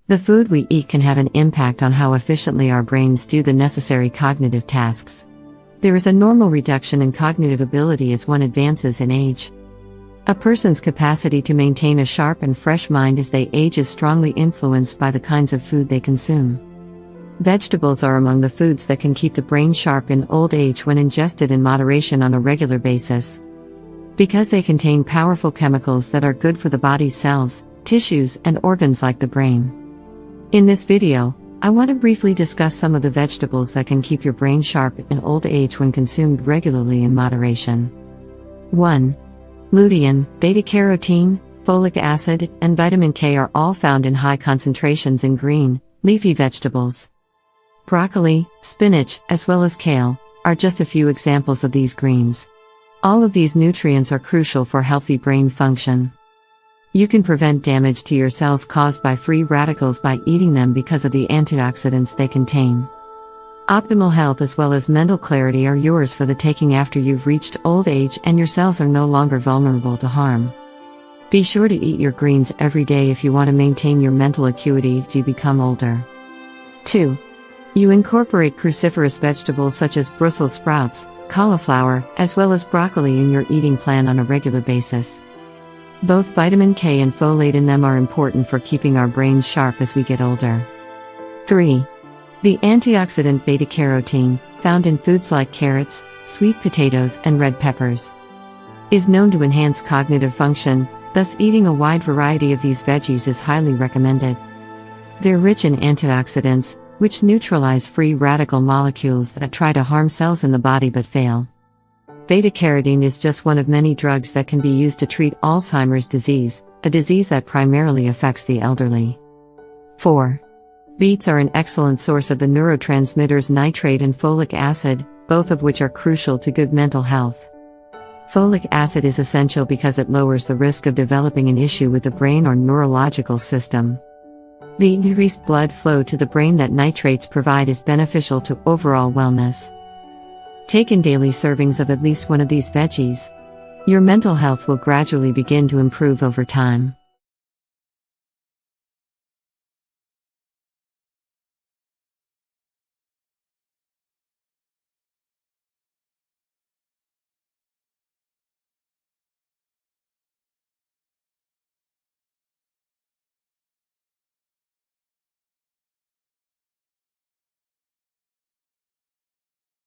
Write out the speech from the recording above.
The food we eat can have an impact on how efficiently our brains do the necessary cognitive tasks. There is a normal reduction in cognitive ability as one advances in age. A person's capacity to maintain a sharp and fresh mind as they age is strongly influenced by the kinds of food they consume. Vegetables are among the foods that can keep the brain sharp in old age when ingested in moderation on a regular basis. Because they contain powerful chemicals that are good for the body's cells, tissues, and organs like the brain. In this video, I want to briefly discuss some of the vegetables that can keep your brain sharp in old age when consumed regularly in moderation. 1. Lutein, beta-carotene, folic acid, and vitamin K are all found in high concentrations in green, leafy vegetables. Broccoli, spinach, as well as kale, are just a few examples of these greens. All of these nutrients are crucial for healthy brain function. You can prevent damage to your cells caused by free radicals by eating them because of the antioxidants they contain. Optimal health as well as mental clarity are yours for the taking after you've reached old age and your cells are no longer vulnerable to harm. Be sure to eat your greens every day if you want to maintain your mental acuity if you become older. 2. You incorporate cruciferous vegetables such as Brussels sprouts, cauliflower, as well as broccoli in your eating plan on a regular basis. Both vitamin K and folate in them are important for keeping our brains sharp as we get older. 3. The antioxidant beta-carotene, found in foods like carrots, sweet potatoes, and red peppers, is known to enhance cognitive function, thus eating a wide variety of these veggies is highly recommended. They're rich in antioxidants, which neutralize free radical molecules that try to harm cells in the body but fail. Beta-carotene is just one of many drugs that can be used to treat Alzheimer's disease, a disease that primarily affects the elderly. 4. Beets are an excellent source of the neurotransmitters nitrate and folic acid, both of which are crucial to good mental health. Folic acid is essential because it lowers the risk of developing an issue with the brain or neurological system. The increased blood flow to the brain that nitrates provide is beneficial to overall wellness. Take in daily servings of at least one of these veggies. Your mental health will gradually begin to improve over time.